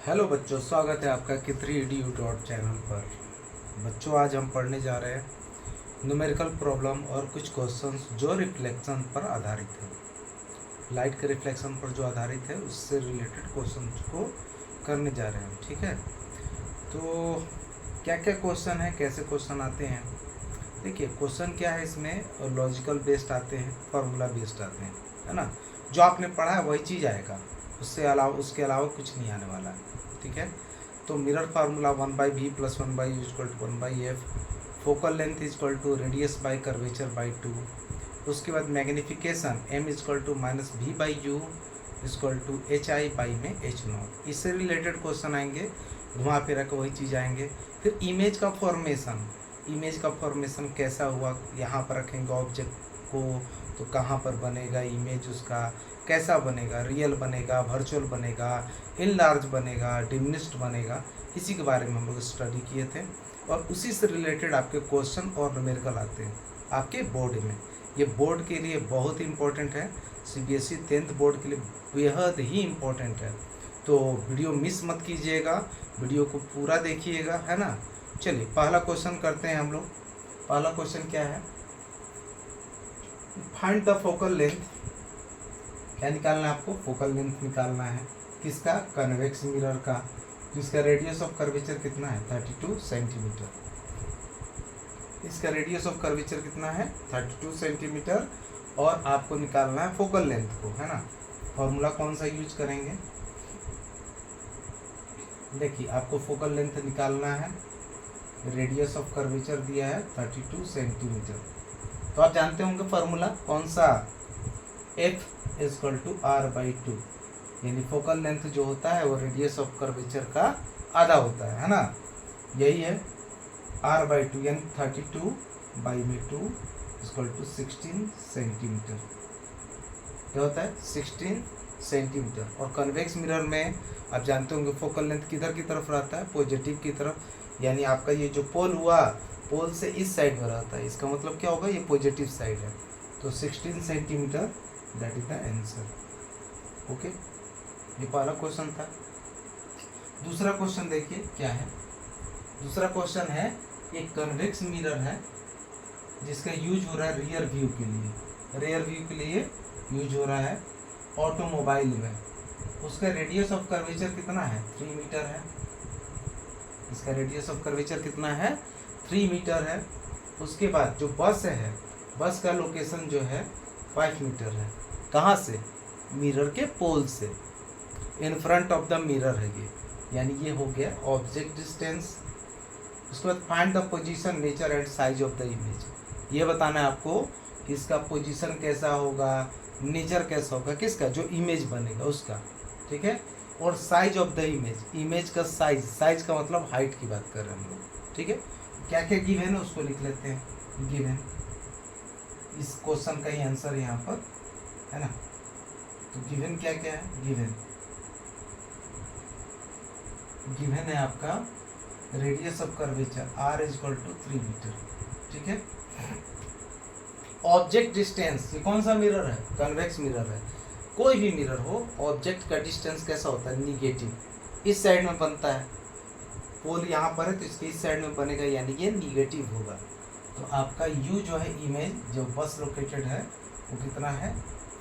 Hello बच्चों, स्वागत है आपका K3edu चैनल पर। बच्चों, आज हम पढ़ने जा रहे हैं न्यूमेरिकल प्रॉब्लम और कुछ क्वेश्चंस जो रिफ्लेक्शन पर आधारित है। लाइट के रिफ्लेक्शन पर जो आधारित है उससे रिलेटेड क्वेश्चंस को करने जा रहे हैं। ठीक है, तो क्या क्या क्वेश्चन है, कैसे क्वेश्चन आते हैं। देखिए, क्वेश्चन क्या है इसमें, लॉजिकल बेस्ड आते हैं, फार्मूला बेस्ड आते हैं, है ना। जो आपने पढ़ा है वही चीज़ आएगा, उसके अलावा कुछ नहीं आने वाला है। ठीक है, तो mirror formula 1/v + 1/u = 1/f, focal length = radius by curvature by 2। उसके बाद मैग्निफिकेशन m = -v/u = hi/h0। इससे रिलेटेड क्वेश्चन आएंगे, घुमा फिरा के वही चीज़ आएंगे। फिर इमेज का फॉर्मेशन कैसा हुआ, यहाँ पर रखेंगे ऑब्जेक्ट को तो कहाँ पर बनेगा इमेज, उसका कैसा बनेगा, रियल बनेगा, वर्चुअल बनेगा, इनलार्ज बनेगा, डिमिनिश्ड बनेगा, इसी के बारे में हम लोग स्टडी किए थे। और उसी से रिलेटेड आपके क्वेश्चन और न्यूमेरिकल आते हैं आपके बोर्ड में। ये बोर्ड के लिए बहुत इंपॉर्टेंट है, CBSE 10th बोर्ड के लिए बेहद ही इम्पोर्टेंट है। तो वीडियो मिस मत कीजिएगा, वीडियो को पूरा देखिएगा, है ना। चलिए पहला क्वेश्चन करते हैं हम लोग। पहला क्वेश्चन क्या है, फाइंड द फोकल लेंथ। क्या निकालना है आपको, फोकल लेंथ निकालना है। किसका, कन्वेक्स मिरर का, जिसका रेडियस ऑफ कर्वेचर कितना है 32 सेंटीमीटर। इसका रेडियस ऑफ कर्वेचर कितना है 32 सेंटीमीटर। और आपको निकालना है फोकल लेंथ को, है ना। फॉर्मूला कौन सा यूज करेंगे, देखिए आपको फोकल लेंथ निकालना है, रेडियस ऑफ कर्वेचर दिया है 32 सेंटीमीटर। तो आप जानते होंगे फॉर्मूला कौन सा, F = r/2, यानी फोकल लेंथ जो होता है वो रेडियस ऑफ कर्वेचर का आधा होता है ना। यही है r/2, यानी 32/2 = 16 सेंटीमीटर। क्या होता है 16 सेंटीमीटर। और कन्वेक्स मिरर में आप जानते होंगे फोकल लेंथ किधर की तरफ रहता है, पॉजिटिव की तरफ, यानी आपका ये जो पोल हुआ, पोल से इस साइड में रहता है, इसका मतलब क्या होगा, ये पॉजिटिव साइड है। तो 16 centimetre, that is the answer. Okay, ये पहला क्वेश्चन था। दूसरा क्वेश्चन देखिए क्या है। दूसरा क्वेश्चन है, एक कन्वेक्स मिरर है जिसका यूज हो रहा है रियर व्यू के लिए यूज हो रहा है ऑटोमोबाइल में। उसका रेडियस ऑफ कर्वेचर कितना है 3 मीटर है। इसका रेडियस ऑफ कर्वेचर कितना है 3 मीटर है। उसके बाद जो बस है, बस का लोकेशन जो है 5 मीटर है। कहाँ से, मिरर के पोल से, इन फ्रंट ऑफ द मिरर है ये, यानी ये हो गया ऑब्जेक्ट डिस्टेंस। उसके बाद find the position, nature and size of the image. ये बताना है आपको कि इसका पोजीशन कैसा होगा, नेचर कैसा होगा, किसका, जो इमेज बनेगा उसका। ठीक है, और साइज ऑफ द इमेज का साइज का मतलब हाइट की बात कर रहे हैं हम लोग। ठीक है, क्या क्या गिवन है उसको लिख लेते हैं। गिवन, इस क्वेश्चन का ही आंसर यहाँ पर है ना। तो गिवन क्या क्या है, गिवन है आपका radius of curvature r = 3 metre. ठीक है, ऑब्जेक्ट डिस्टेंस, ये कौन सा मिरर है, कन्वेक्स मिरर है। कोई भी मिरर हो, ऑब्जेक्ट का डिस्टेंस कैसा होता है, निगेटिव, इस साइड में बनता है। पोल यहाँ पर है तो इसके इस साइड में बनेगा, यानी ये निगेटिव होगा। तो आपका u जो है, इमेज जो बस लोकेटेड है वो कितना है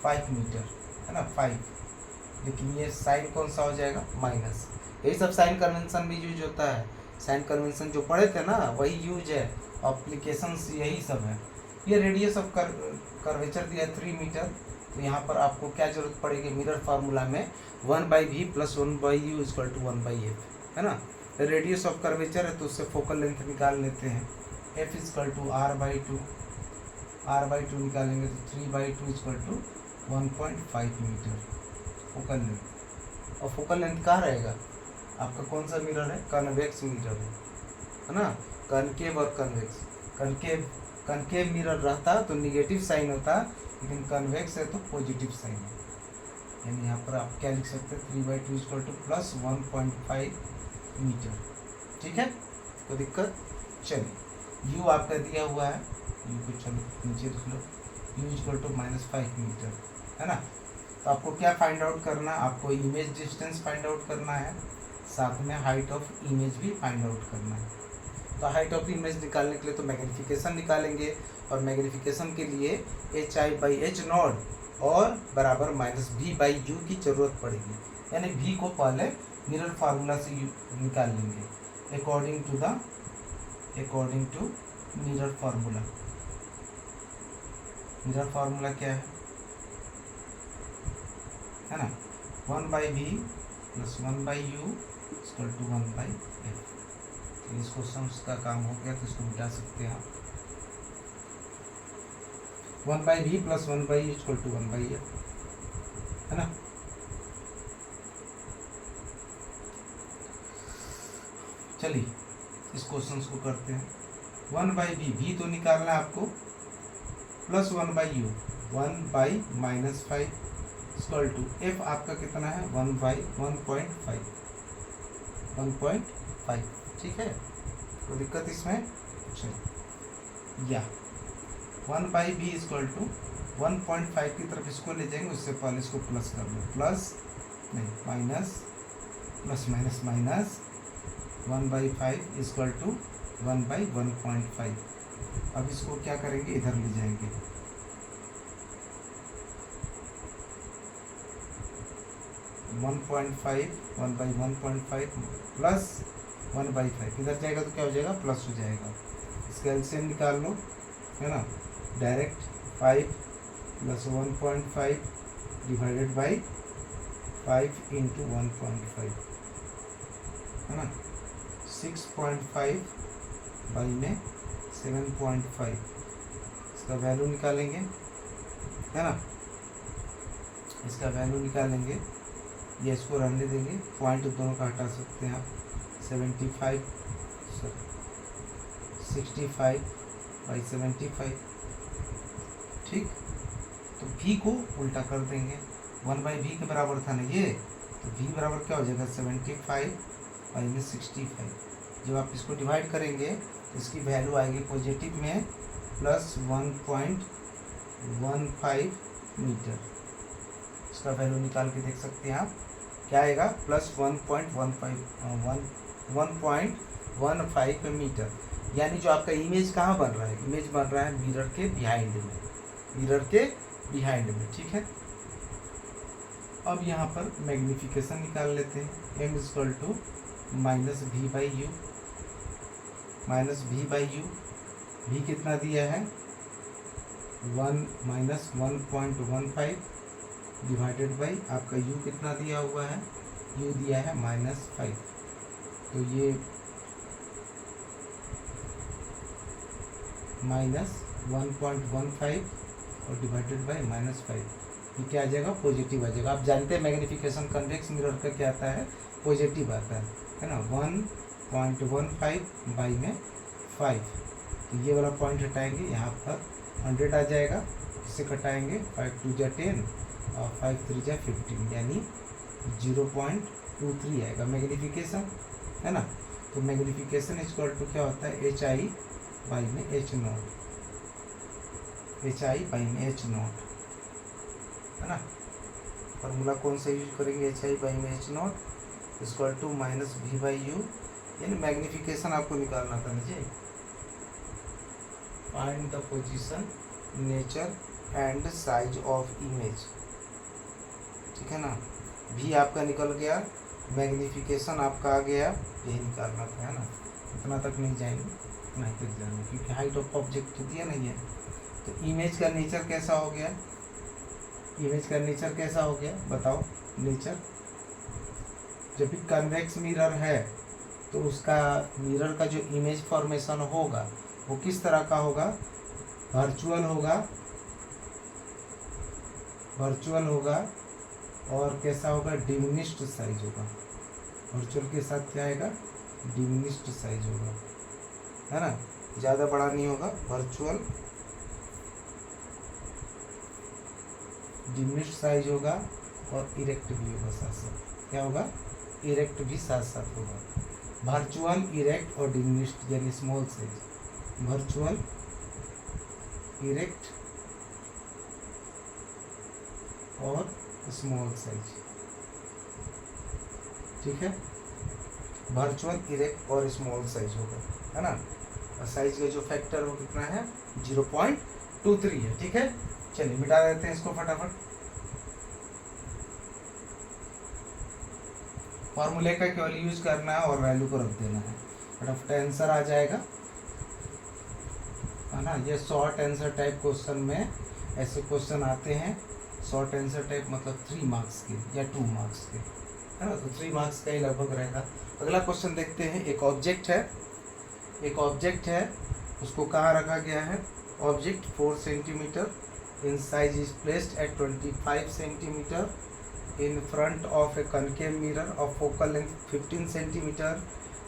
5 मीटर, है ना 5। लेकिन ये साइन कौन सा हो जाएगा, माइनस। यही सब साइन कन्वेंशन भी यूज होता है। साइन कन्वेंशन जो पढ़े थे ना वही यूज है, एप्लीकेशंस यही सब है। ये रेडियस ऑफ कर्वेचर दिया 3 मीटर। तो यहाँ पर आपको क्या जरूरत पड़ेगी, मिरर फार्मूला में 1/v + 1/u = 1/f, है ना। रेडियस ऑफ कर्वेचर है तो उससे फोकल लेंथ निकाल लेते हैं। F = r/2 निकालेंगे तो 3/2 = 1.5 मीटर फोकल लेंथ। और फोकल लेंथ कहाँ रहेगा, आपका कौन सा मिरर है, कन्वेक्स मिरर है ना। कनकेव और कन्वेक्स, कनकेव मिरर रहता तो निगेटिव साइन होता, लेकिन कन्वेक्स है तो पॉजिटिव साइन है। यानी यहाँ पर आप क्या लिख सकते हैं, 3/2 = +1.5 मीटर। ठीक है, कोई दिक्कत। चलिए, u आपका दिया हुआ है, u को चलो नीचे लिख लो, u = -5 मीटर, है ना। तो आपको क्या फाइंड आउट करना है, आपको इमेज डिस्टेंस फाइंड आउट करना है, साथ में हाइट ऑफ इमेज भी फाइंड आउट करना है। तो हाइट ऑफ इमेज निकालने के लिए तो मैग्नीफिकेशन निकालेंगे, और मैग्नीफिकेशन के लिए HI/H0 और बराबर -V/U की जरूरत पड़ेगी, यानी V को पहले मिरर फार्मूला से निकाल लेंगे according to mirror formula. Mirror formula क्या है ना, 1/V + 1/U = 1/F। तो इस क्वेश्चन का काम हो गया, तो इसको मिटा सकते हैं आप। 1/V + 1/U = 1/F, है ना। चलिए इस क्वेश्चन को करते हैं। 1/V, V तो निकालना है आपको, + 1/U 1/-5 = F आपका कितना है 1/1.5, ठीक है। कोई दिक्कत इसमें? चलिए, या 1/V = 1.5 की तरफ इसको ले जाएंगे, उससे पहले इसको प्लस कर लो, प्लस नहीं माइनस, प्लस माइनस माइनस 1/5 = 1/1.5। अब इसको क्या करेंगे, इधर ले जाएंगे, 1.5 1/1.5 प्लस 1/5 इधर जाएगा तो क्या हो जाएगा, प्लस हो जाएगा। इसका एलसीएम निकाल लो, है ना, डायरेक्ट 5 + 1.5 / 5 × 1.5, है ना, 6.5 में 7.5, इसका वैल्यू निकालेंगे, है ना। इसका वैल्यू निकालेंगे, ये इसको रहने देंगे, पॉइंट दोनों का हटा सकते हैं आप। 65/75, ठीक। तो V को उल्टा कर देंगे, 1/V के बराबर था ना ये, तो V बराबर क्या हो जाएगा 75/65। जब आप इसको डिवाइड करेंगे तो इसकी वैल्यू आएगी पॉजिटिव में +1.15 मीटर। इसका वैल्यू निकाल के देख सकते हैं आप, क्या आएगा, +1.15 मीटर। यानी जो आपका इमेज कहाँ बन रहा है, इमेज बन रहा है मिरर के बिहाइंड में, ठीक है। अब यहाँ पर मैग्नीफिकेशन निकाल लेते हैं, M = -V/U। V कितना दिया है 1-1.15 डिवाइडेड बाई आपका U कितना दिया हुआ है, U दिया है -5। तो ये -1.15 और डिवाइडेड बाई -5, ये क्या आ जाएगा, पॉजिटिव आ जाएगा। आप जानते हैं मैग्नीफिकेशन कन्वेक्स मिरर का क्या आता है, पॉजिटिव आता है ना। 1.15/5, तो ये वाला पॉइंट हटाएंगे, यहाँ पर 100 आ जाएगा, इससे कटाएंगे 5 × 2 = 10 और 5 × 3 = 15, यानी 0.23 आएगा मैग्नीफिकेशन, है ना। तो मैग्नीफिकेशन = क्या होता है, HI/H0, है ना। फार्मूला कौन सा यूज करेंगे, HI/H0 = -V/U, यानी मैग्नीफिकेशन आपको निकालना था मुझे। Find the position, nature and size of image, ठीक है ना। V आपका निकल गया, मैग्नीफिकेशन आपका आ गया, यही निकालना था, है ना। इतना तक नहीं जाएंगे, इतना ही तक जाएंगे, क्योंकि हाइट ऑफ ऑब्जेक्ट तो दिया नहीं है। तो इमेज का नेचर कैसा हो गया, बताओ। नेचर, जब भी कन्वेक्स मिरर है तो उसका मिरर का जो इमेज फॉर्मेशन होगा वो किस तरह का होगा, वर्चुअल होगा और कैसा होगा, डिमिनिश्ड साइज होगा। वर्चुअल के साथ क्या आएगा, डिमिनिश्ड साइज होगा, है ना, ज़्यादा बड़ा नहीं होगा। वर्चुअल डिमिनिश्ड साइज होगा और इरेक्ट भी होगा साथ साथ, क्या होगा, इरेक्ट भी साथ साथ होगा। वर्चुअल, इरेक्ट और डिमिनिश्ड यानी स्मॉल साइज, वर्चुअल, इरेक्ट और स्मॉल साइज, ठीक है। वर्चुअल, इरेक्ट और स्मॉल साइज होगा, है ना। और साइज का जो फैक्टर वो कितना है 0.23 है, ठीक है। चलिए मिटा देते हैं इसको फटाफट। फॉर्मूले का केवल यूज करना है और वैल्यू को रख देना है, फटाफट आंसर आ जाएगा, है ना। ये शॉर्ट आंसर टाइप क्वेश्चन में ऐसे क्वेश्चन आते हैं। शॉर्ट आंसर टाइप मतलब 3 मार्क्स के या 2 मार्क्स के, है ना। तो 3 मार्क्स का ही लगभग रहेगा। अगला क्वेश्चन देखते हैं। एक ऑब्जेक्ट है, उसको कहाँ रखा गया है। Object 4 centimetre in size is placed at 25 centimetre in front of a concave mirror of focal length 15 centimeter.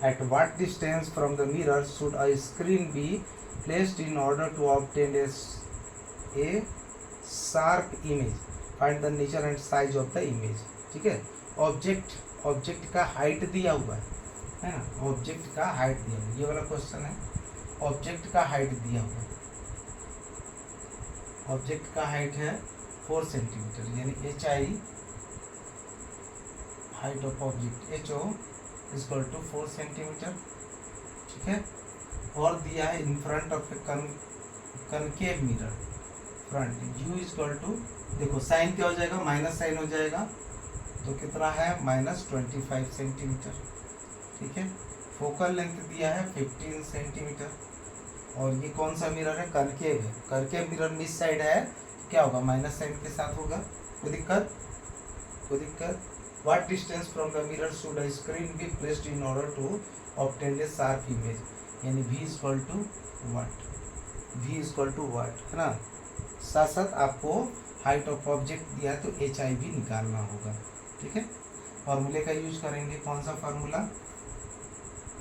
At what distance from the mirror should a screen be placed in order to obtain a sharp image? Find the nature and size of the image. ठीक है। Object का height दिया हुआ है ना। Object का height दिया हुआ, ये वाला क्वेश्चन है। ऑब्जेक्ट का हाइट दिया हुआ है। ऑब्जेक्ट का हाइट है 4 सेंटीमीटर, यानी HI height of object HO equal to 4 centimetre, ठीक है। और दिया है in front of a concave mirror, front U equal to, देखो साइन क्या हो जाएगा, माइनस साइन हो जाएगा, तो कितना है -25 सेंटीमीटर, ठीक है। फोकल लेंथ दिया है 15 सेंटीमीटर, और ये कौन सा मिरर है, कनकेव है। कनकेव मिरर इस साइड है, क्या होगा, माइनस साइन के साथ होगा। कोई दिक्कत। What distance from the mirror should a screen be placed in order to obtain a sharp image? यानी V इक्वल टू वाट, है ना। साथ साथ आपको हाइट ऑफ ऑब्जेक्ट दिया तो HI भी निकालना होगा, ठीक है। फॉर्मूले का यूज करेंगे। कौन सा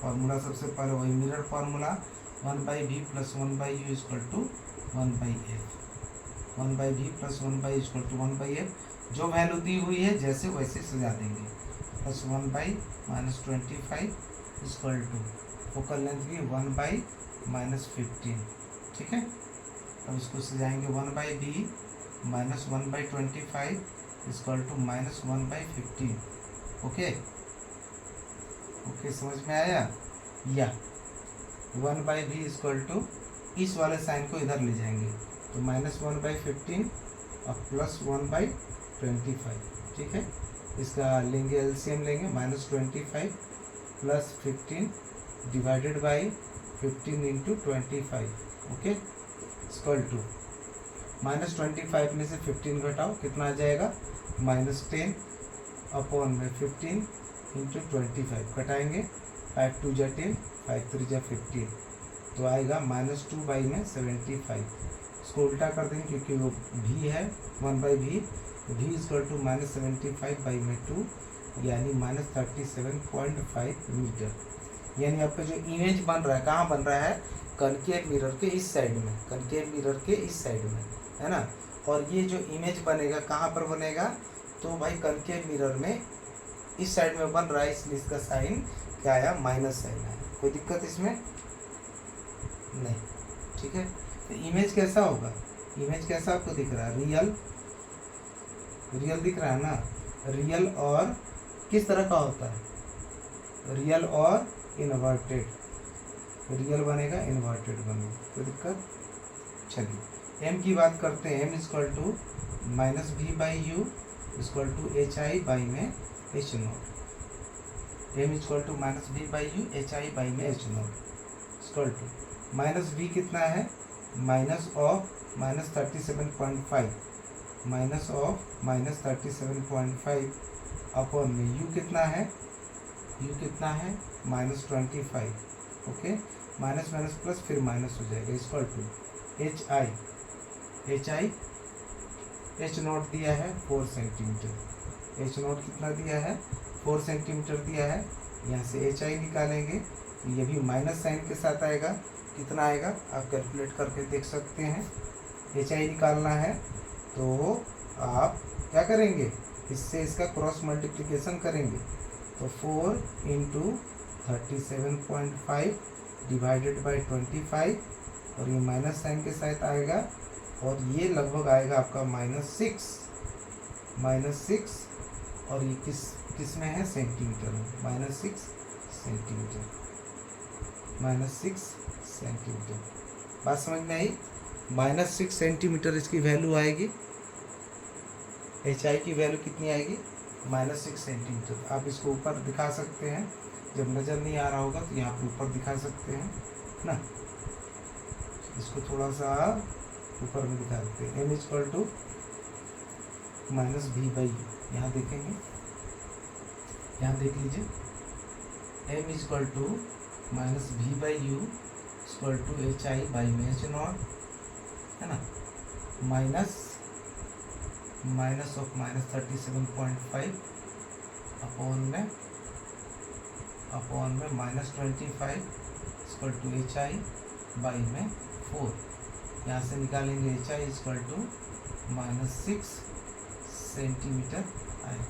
फार्मूला सबसे पहले वही mirror formula 1/v + 1/u = 1/f। 1/v + 1/u = 1/f। जो वैल्यू दी हुई है जैसे वैसे सजा देंगे। +1/- 25 इक्वल टू फोकल लेंथ भी 1/- 15, ठीक है। अब इसको सजाएंगे 1/v - 1/25 इक्वल टू -1/15। ओके, समझ में आया। या 1/v इक्वल टू, इस वाले साइन को इधर ले जाएंगे तो -1/15 और +1/25, ठीक है। इसका लेंगे एलसीएम लेंगे, -25 + 15 divided by 15 × 25, okay, equal to -25 में से 15 घटाओ, कितना आ जाएगा -10 अपॉन में 15 × 25 घटाएंगे, 5 × 2 = 10, 5 × 3 = 15, तो आएगा -2/75। इसको उल्टा कर देंगे क्योंकि वो v है 1/v, v इक्वल टू -75/2 यानी -37.5 मीटर। यानी आपका जो इमेज बन रहा है कहाँ बन रहा है, कनकेव मिरर के इस साइड में, है ना। और ये जो इमेज बनेगा कहाँ पर बनेगा, तो भाई कनकेव मिरर में इस साइड में बन रहा है, इसलिए इसका साइन क्या आया, माइनस साइन आया। कोई दिक्कत इसमें नहीं, ठीक है। तो इमेज कैसा होगा, इमेज कैसा आपको दिख रहा है, रियल दिख रहा है ना। रियल और किस तरह का होता है, रियल और इन्वर्टेड, रियल बनेगा इन्वर्टेड बनेगा, कोई दिक्कत। चलिए m की बात करते हैं। m equal to -v/u equal to HI by में H0। m equal to -v/u HI by में H0 इक्वल टू -v कितना है, -37.5 -37.5 अपॉन में u कितना है, -25, ओके। माइनस प्लस फिर माइनस हो जाएगा, इक्वल टू HI H0 दिया है 4 सेंटीमीटर, H0 कितना दिया है 4 सेंटीमीटर दिया है। यहाँ से HI निकालेंगे, ये भी माइनस साइन के साथ आएगा, कितना आएगा आप कैलकुलेट करके देख सकते हैं। HI निकालना है तो आप क्या करेंगे, इससे इसका क्रॉस मल्टीप्लिकेशन करेंगे, तो 4 × 37.5 डिवाइडेड बाई 25, और ये माइनस साइन के साथ आएगा, और ये लगभग आएगा आपका -6 -6 और ये किस में है, सेंटीमीटर में, -6 सेंटीमीटर, -6 सेंटीमीटर। बात समझ में आई? -6 सेंटीमीटर इसकी वैल्यू आएगी, HI की वैल्यू कितनी आएगी, -6 सेंटीमीटर। आप इसको ऊपर दिखा सकते हैं, जब नज़र नहीं आ रहा होगा तो यहाँ पे ऊपर दिखा सकते हैं ना, इसको थोड़ा सा ऊपर में दिखा देते हैं। M = -V/U, यहाँ देखेंगे, यहाँ देख लीजिए, M = -V/U = HI/μH0 है ना, माइनस ऑफ -37.5 अपॉन में -25 = HI/4। यहाँ से निकालेंगे HI = -6 सेंटीमीटर आएगा।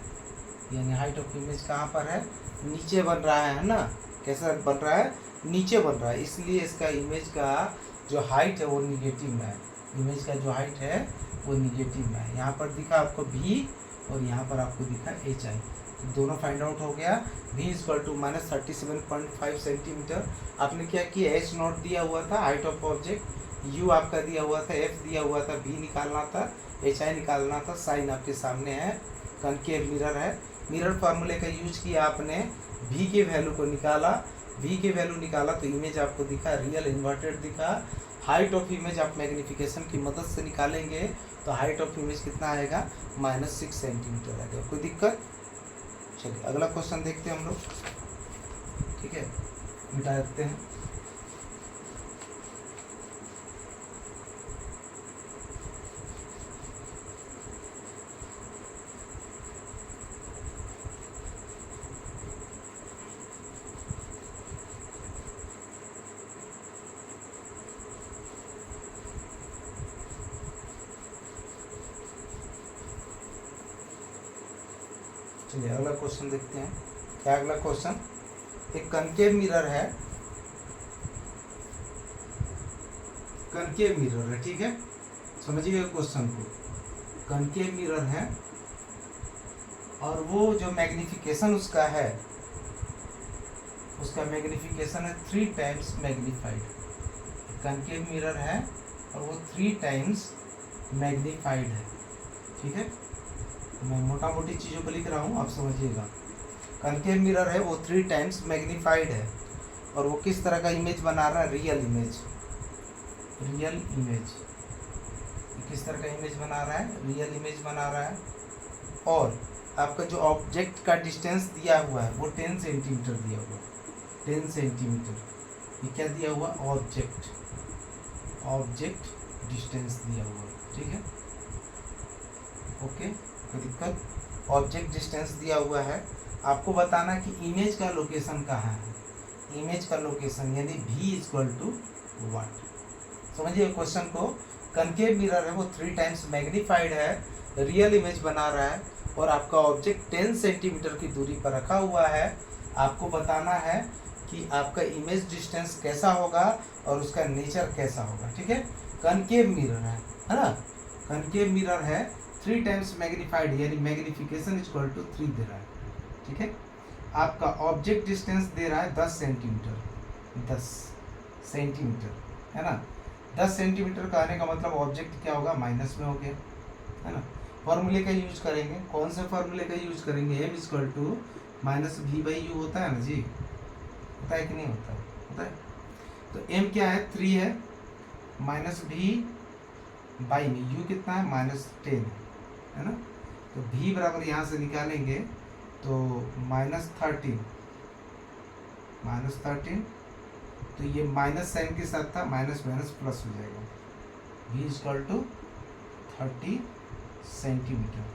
यानी हाइट ऑफ इमेज कहाँ पर है, नीचे बन रहा है ना, कैसा बन रहा है, नीचे बन रहा है, इसलिए इसका इमेज का जो हाइट है वो निगेटिव में है, इमेज का जो हाइट है वो निगेटिव में है। यहाँ पर दिखा आपको V और यहाँ पर आपको दिखा HI, तो दोनों फाइंड आउट हो गया। V = -37.5 centimetre. आपने क्या किया, H0 दिया हुआ था हाइट ऑफ ऑब्जेक्ट, U आपका दिया हुआ था, F दिया हुआ था, V निकालना था, HI निकालना था। साइन आपके सामने है, कनकेव मिरर है, मिरर फार्मूले का यूज किया आपने, V के वैल्यू को निकाला, V के वैल्यू निकाला तो इमेज आपको दिखा, रियल इन्वर्टेड दिखा। हाइट ऑफ इमेज आप मैग्नीफिकेशन की मदद से निकालेंगे तो हाइट ऑफ इमेज कितना आएगा, -6 सेंटीमीटर आएगा। कोई दिक्कत? चलिए अगला क्वेश्चन देखते हैं हम लोग, ठीक है, मिटा देते हैं। चलिए अगला क्वेश्चन देखते हैं। क्या अगला क्वेश्चन, एक कनकेव मिरर है, कनकेव मिरर है, ठीक है, समझिए क्वेश्चन को। कनकेव मिरर है और वो जो मैग्नीफिकेशन उसका है, उसका मैग्नीफिकेशन है 3 टाइम्स मैग्नीफाइड। कनकेव मिरर है और वो 3 टाइम्स मैग्नीफाइड है, ठीक है, मैं मोटा मोटी चीज़ों को लिख रहा हूँ, आप समझिएगा। कनकेव मिरर है वो 3 टाइम्स मैग्नीफाइड है और वो किस तरह का इमेज बना रहा है, रियल इमेज, रियल इमेज, किस तरह का इमेज बना रहा है, रियल इमेज बना रहा है। और आपका जो ऑब्जेक्ट का डिस्टेंस दिया हुआ है वो 10 सेंटीमीटर दिया हुआ है, 10 सेंटीमीटर। ये क्या दिया हुआ, ऑब्जेक्ट डिस्टेंस दिया हुआ है, ठीक है, ओके, कोई दिक्कत। ऑब्जेक्ट डिस्टेंस दिया हुआ है, आपको बताना कि इमेज का लोकेशन कहाँ है, इमेज का लोकेशन यानी V = व्हाट। समझिए क्वेश्चन को, कनकेव मिरर है वो 3 टाइम्स मैग्नीफाइड है, रियल इमेज बना रहा है और आपका ऑब्जेक्ट 10 सेंटीमीटर की दूरी पर रखा हुआ है। आपको बताना है कि आपका इमेज डिस्टेंस कैसा होगा और उसका नेचर कैसा होगा, ठीक है। कनकेव मिरर है ना, कनकेव मिरर है 3 टाइम्स मैग्नीफाइड यानी मैग्नीफिकेशन = 3 दे रहा है, ठीक है। आपका ऑब्जेक्ट डिस्टेंस दे रहा है 10 सेंटीमीटर, 10 सेंटीमीटर है ना। 10 सेंटीमीटर का आने का मतलब ऑब्जेक्ट क्या होगा, माइनस में हो गया, है ना। फॉर्मूले का यूज करेंगे, कौन से फॉर्मूले का यूज करेंगे, M = -V/U होता है ना जी, होता है कि नहीं होता है, होता है। तो M क्या है, 3 है, -V/में U कितना है, -10 है ना। तो V बराबर यहाँ से निकालेंगे तो -13, तो ये माइनस साइन के साथ था, माइनस माइनस प्लस हो जाएगा। V = 30 सेंटीमीटर,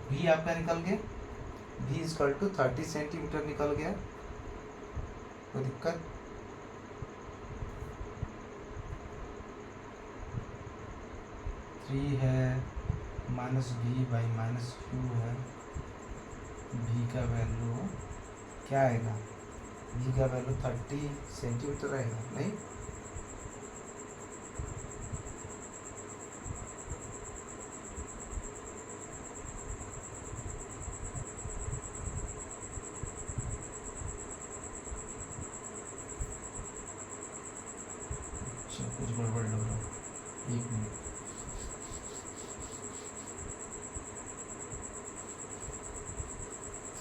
V आपका निकल गया, V = 30 सेंटीमीटर निकल गया, कोई दिक्कत। है -V/-U है, V का वैल्यू क्या आएगा, V का वैल्यू 30 सेंटीमीटर आएगा, नहीं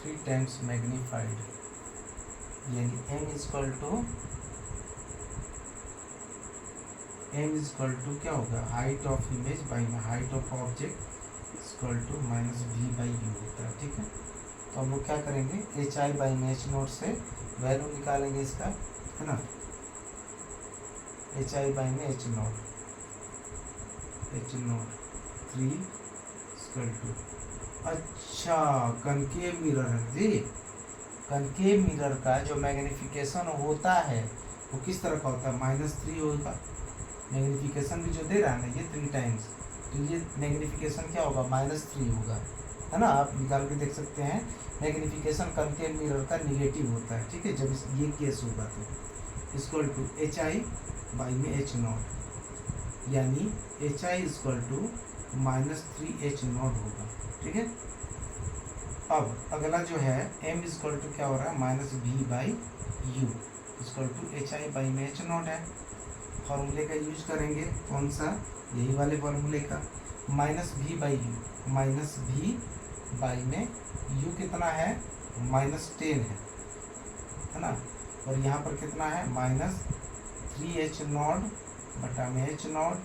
3 टाइम्स मैग्नीफाइड, यानी m इक्वल टू क्या होगा, height of image by height of object equal to minus v by u होता है। ठीक है, तो हम लोग क्या करेंगे, एच आई बाई में एच नोट से वैल्यू निकालेंगे इसका, है ना, एच आई बाई में एच नोट 3 इक्वल टू, अच्छा कनकेव मिरर है जी, कनकेव मिरर का जो मैग्निफिकेशन होता है वो किस तरह का होता है, -3 होगा। मैग्निफिकेशन भी जो दे रहा है ना ये 3 टाइम्स, तो ये मैग्निफिकेशन क्या होगा, -3 होगा, है ना, आप निकाल के देख सकते हैं। मैग्निफिकेशन कनकेव मिरर का निगेटिव होता है। ठीक है, जब ये केस होगा तो equal to H I by में एच नॉट, यानी H I equal to -3h0 होगा। ठीक है, अब अगला जो है m इक्वल टू क्या हो रहा है, -v by u equal to H I by में h0 है। फॉर्मूले का यूज करेंगे, कौन सा, यही वाले फॉर्मूले का, -v by you, -v by में u कितना है, -10 है ना, और यहाँ पर कितना है, -3h0 बटा में h0,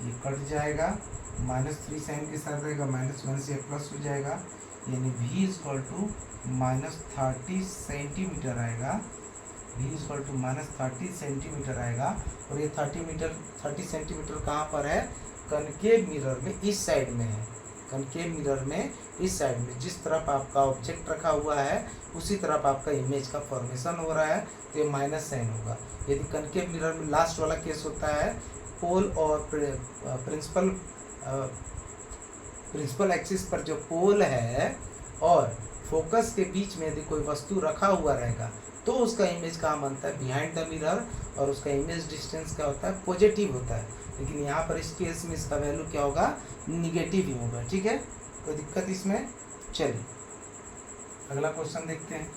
ये कट जाएगा, -3 साइन के साथ रहेगा, -1 से प्लस हो जाएगा, यानी v इक्वल टू -30 सेंटीमीटर आएगा, v इक्वल टू -30 सेंटीमीटर आएगा। और ये 30 सेंटीमीटर कहाँ पर है, कनकेव मिरर में इस साइड में है, कनकेव मिरर में इस साइड में, जिस तरफ आपका ऑब्जेक्ट रखा हुआ है उसी तरफ आपका इमेज का फॉर्मेशन हो रहा है, तो ये माइनस साइन होगा। यदि कनकेव मिरर में लास्ट वाला केस होता है, पोल और प्रिंसिपल एक्सिस पर जो पोल है और फोकस के बीच में यदि कोई वस्तु रखा हुआ रहेगा तो उसका इमेज कहाँ बनता है, बिहाइंड द मिरर, और उसका इमेज डिस्टेंस क्या होता है, पॉजिटिव होता है। लेकिन यहाँ पर इस केस में इसका वैल्यू क्या होगा, निगेटिव ही होगा। ठीक है, कोई दिक्कत इसमें। चलिए अगला क्वेश्चन देखते हैं।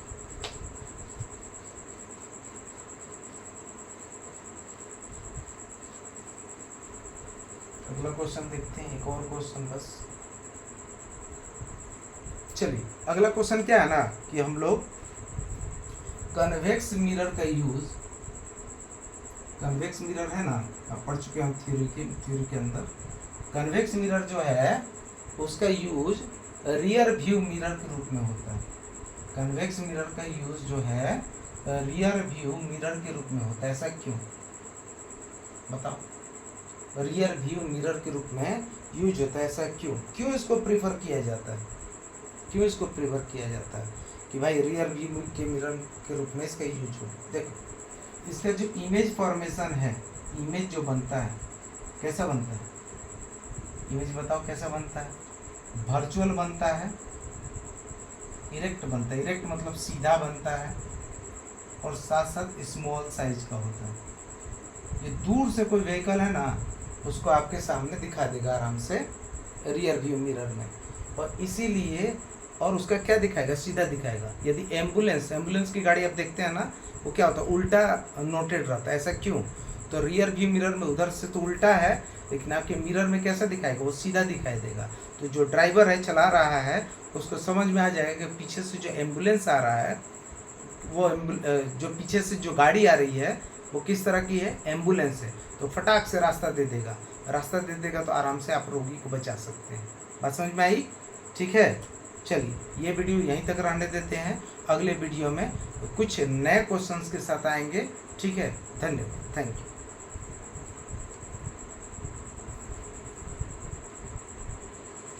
अगला क्वेश्चन देखते हैं, एक और क्वेश्चन बस। चलिए अगला क्वेश्चन क्या है ना, कि हम लोग कन्वेक्स मिरर का यूज, कन्वेक्स मिरर है ना, आप पढ़ चुके हैं थ्योरी के अंदर, कन्वेक्स मिरर जो है उसका यूज रियर व्यू मिरर के रूप में होता है। कन्वेक्स मिरर का यूज जो है रियर व्यू मिरर के रूप में होता है, ऐसा क्यों बताओ, रियर व्यू मिरर के रूप में यूज होता है, ऐसा क्यों इसको प्रीफर किया जाता है, क्यों इसको प्रीफर किया जाता है कि भाई रियर व्यू के मिरर के रूप में इसका यूज हो। देखो इसका जो इमेज फॉर्मेशन है, इमेज जो बनता है कैसा बनता है, इमेज बताओ कैसा बनता है, वर्चुअल बनता है, इरेक्ट बनता है, इरेक्ट मतलब सीधा बनता है, और साथ साथ स्मॉल साइज का होता है। ये दूर से कोई व्हीकल है ना उसको आपके सामने दिखा देगा आराम से रियर व्यू मिरर में, और इसीलिए, और उसका क्या दिखाएगा, सीधा दिखाएगा। यदि एम्बुलेंस की गाड़ी आप देखते हैं ना, वो क्या होता है, उल्टा नोटेड रहता है, ऐसा क्यों, तो रियर व्यू मिरर में उधर से तो उल्टा है, लेकिन आपके मिरर में कैसा दिखाएगा, वो सीधा दिखाई देगा। तो जो ड्राइवर है, चला रहा है, उसको समझ में आ जाएगा कि पीछे से जो एम्बुलेंस आ रहा है, वो जो पीछे से जो गाड़ी आ रही है वो किस तरह की है, एम्बुलेंस है, तो फटाक से रास्ता दे देगा, तो आराम से आप रोगी को बचा सकते हैं। बात समझ में आई, ठीक है। चलिए ये वीडियो यहीं तक रहने देते हैं, अगले वीडियो में कुछ नए क्वेश्चंस के साथ आएंगे। ठीक है, धन्यवाद, थैंक यू।